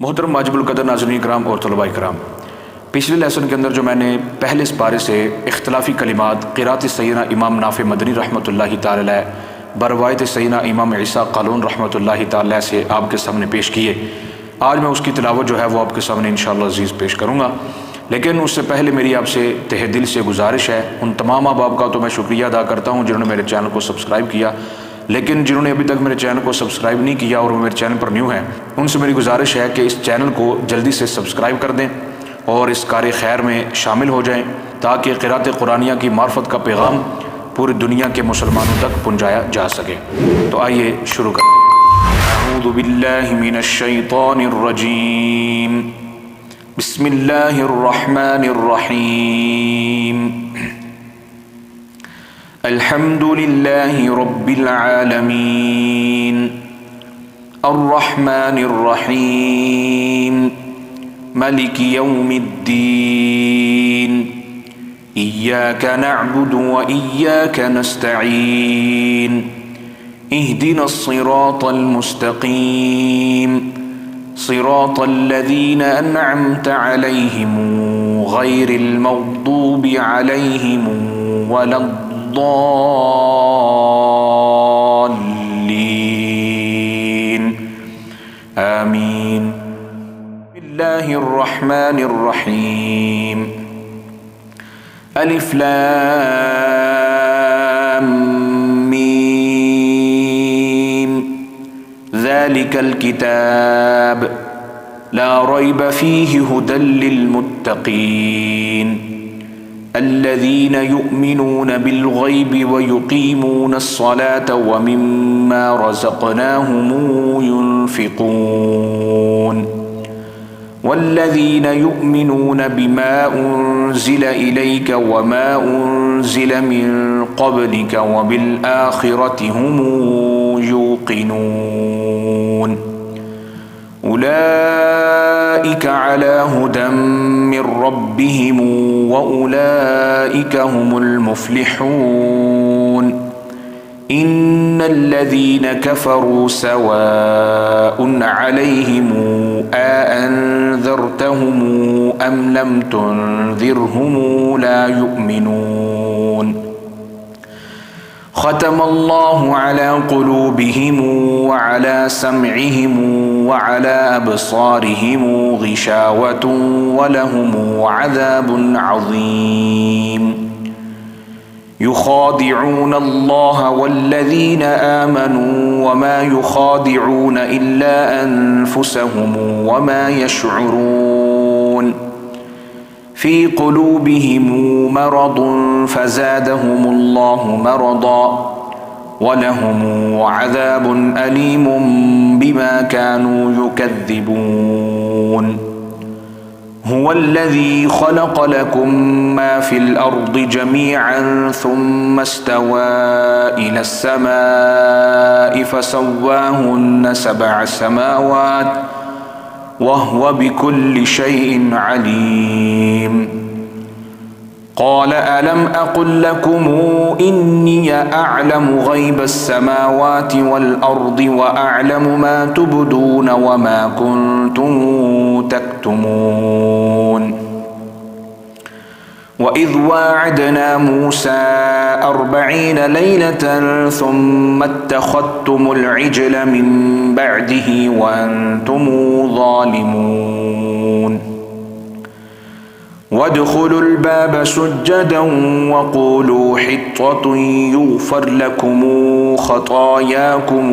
मोहतरम वाजिबुल कदर नाज़रीन इकराम और तलबा इकराम, पिछले लेसन के अंदर जो मैंने पहले पारे से इख्तलाफी कलिमात क़िराअत सैयदना इमाम नाफ़े मदनी रहमतुल्लाहि ताला अलैह बरवायत सैयदना इमाम ईसा क़ालून रहमतुल्लाहि ताला से आपके सामने पेश किए। आज मैं उसकी तिलावत जो है वो आपके सामने इंशाअल्लाह अज़ीज़ पेश करूँगा। लेकिन उससे पहले मेरी आपसे तहे दिल से गुजारिश है, उन तमाम अहबाब का तो मैं शुक्रिया अदा करता हूँ जिन्होंने मेरे चैनल को सब्सक्राइब किया, लेकिन जिन्होंने अभी तक मेरे चैनल को सब्सक्राइब नहीं किया और वो मेरे चैनल पर न्यू हैं, उनसे मेरी गुजारिश है कि इस चैनल को जल्दी से सब्सक्राइब कर दें और इस कार्य खैर में शामिल हो जाएं, ताकि क़िराअत कुरानिया की मार्फत का पैगाम पूरी दुनिया के मुसलमानों तक पहुँचाया जा सके। तो आइए शुरू करते हैं। अऊज़ु बिल्लाहि मिनश शैतानिर रजीम, बिस्मिल्लाहिर रहमानिर रहीम। अल्हम्दुलिल्लाहि रब्बिल आलमीन, अर्रहमानिर रहीम, मालिकि यौमिद्दीन, इय्याका नअबुदु व इय्याका नस्तईन, इहदिनस सिरातल मुस्तकीम, सिरातल लज़ीना अनअमता अलैहिम गैरिल मग़दूबि अलैहिम वलद्दाल्लीन, आमीन। बिस्मिल्लाहिर रहमानिर रहीम, अलिफ लाम मीम, ज़ालिकल किताब ला रैब फ़ीहि हुदल लिल मुत्तक़ीन, अल्लज़ीना युमिनून बिल गैबि व युक़ीमूनस सलात व मिम्मा रज़क़नाहुम युनफ़िक़ून, वल्लज़ीना युमिनून बिमा उन्ज़िल इलैक व मा उन्ज़िल मिन क़ब्लिक व बिल आख़िरति हुम यूक़िनून, उलाइका अला हुदम मिन रब्बिहिम व उलाइका हुमुल मुफ़्लिहून, इन्नल्लज़ीना कफ़रू सवाउन अलैहिम अअन्ज़रतहुम अम लम तुन्ज़िरहुम ला युमिनून, ख़तमल्लाहु अला क़ुलूबिहिम व अला समइहिम व अला अबसारिहिम ग़िशावतुन व लहुम अज़ाबुन अज़ीम, युख़ादिऊन अल्लाह वल्लज़ीना आमनू व मा युख़ादिऊन इल्ला अनफुसहुम व मा यशऊरून, फ़ी क़ुलूबिहिम मरदुन फ़ज़ादहुमुल्लाहु मरदा व लहुम अज़ाबुन अलीमुम बिमा कानू युकज़्ज़िबून, हुवल्लज़ी ख़लक़ लकुम मा फ़िल अर्दि जमीअन सुम्मा इस्तवा इलस समाइ फ़सव्वाहुन्न सबअ समावात वहुव बिकुल्लि शैइन अलीम, क़ाल अलम अक़ुल लकुम इन्नी अअलमु ग़ैबस समावाति वल अर्दि व अअलमु मा तुबदून व मा कुन्तुम तक्तुमून, व इज़ वाअदना मूसा 40 लैलतन सुम्मा इत्तख़ज़्तुमुल इज्ल मिन बअदिही व अंतुम ज़ालिमून, वद्ख़ुलुल बाब सुज्जदन वक़ूलू हित्ततुन युग़फ़र लकुम ख़तायाकुम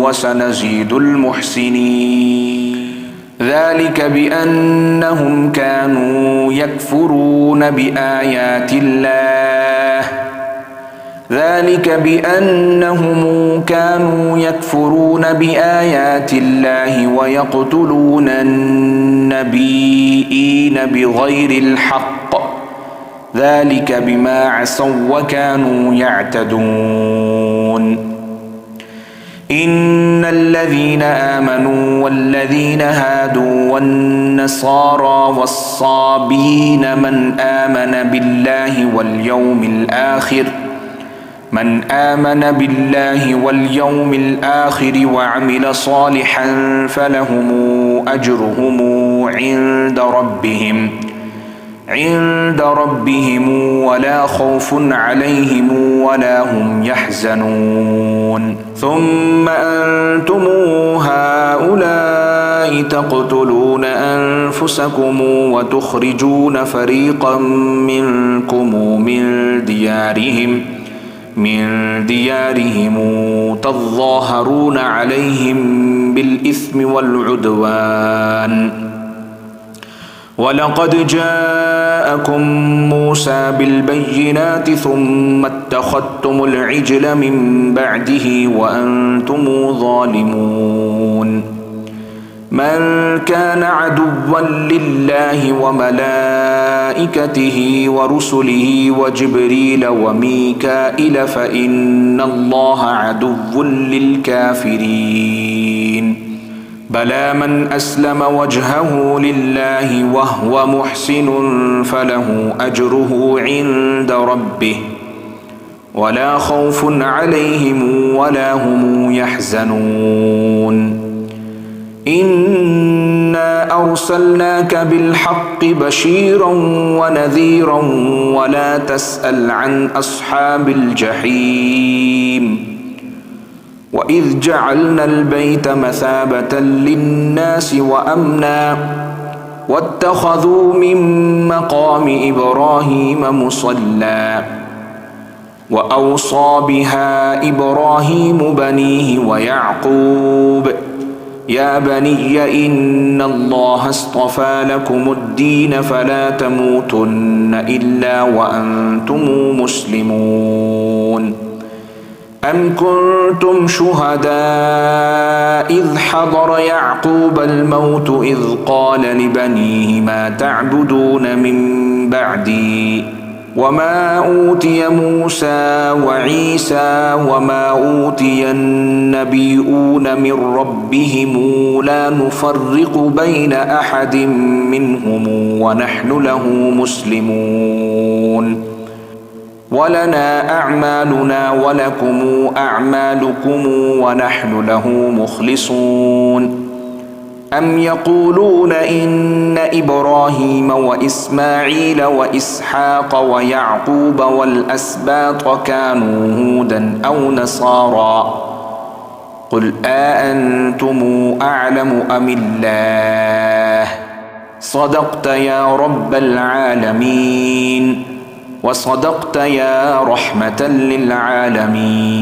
व सनज़ीदुल मुहसिनीन, ज़ालिक बिअन्नहुम कानू यकफ़ुरून बिआयातिल्लाह, ذلك بأنهم كانوا يكفرون بآيات الله ويقتلون النبيين بغير الحق، ذلك بما عصوا وكانوا يعتدون، إن الذين آمنوا والذين هادوا والنصارى والصابين من آمن بالله واليوم الآخر من آمن بالله واليوم الآخر وعمل صالحا فلهم أجرهم عند ربهم ولا خوف عليهم ولا هم يحزنون. ثم أنتم هؤلاء تقتلون أنفسكم وتخرجون فريقا منكم من ديارهم تظاهرون عليهم بالإثم والعدوان. ولقد جاءكم موسى بالبينات ثم اتخذتم العجل من بعده وأنتم ظالمون. من كان عدوا لله وملائكته ورسله وجبريل وميكائيل فإن الله عدو للكافرين. بلى من أسلم وجهه لله وهو محسن فله أجره عند ربه ولا خوف عليهم ولا هم يحزنون. إنا أرسلناك بالحق بشيرا ونذيرا ولا تسأل عن أصحاب الجحيم. وإذ جعلنا البيت مثابة للناس وأمنا واتخذوا من مقام إبراهيم مصلى وأوصى بها إبراهيم بنيه ويعقوب يا بني إن الله اصطفى لكم الدين فلا تموتن إلا وأنتم مسلمون. أم كنتم شهداء إذ حضر يعقوب الموت إذ قال لبنيه ما تعبدون من بعدي وما أوتي موسى وعيسى وما أوتي النبيون من ربهم لا نفرق بين أحد منهم ونحن له مسلمون. ولنا أعمالنا ولكم أعمالكم ونحن له مخلصون. أم يقولون إن إبراهيم وإسماعيل وإسحاق ويعقوب والأسباط كانوا هودا أو نصارى قل أأنتم أعلم أم الله. صدقت يا رب العالمين وصدقت يا رحمة للعالمين.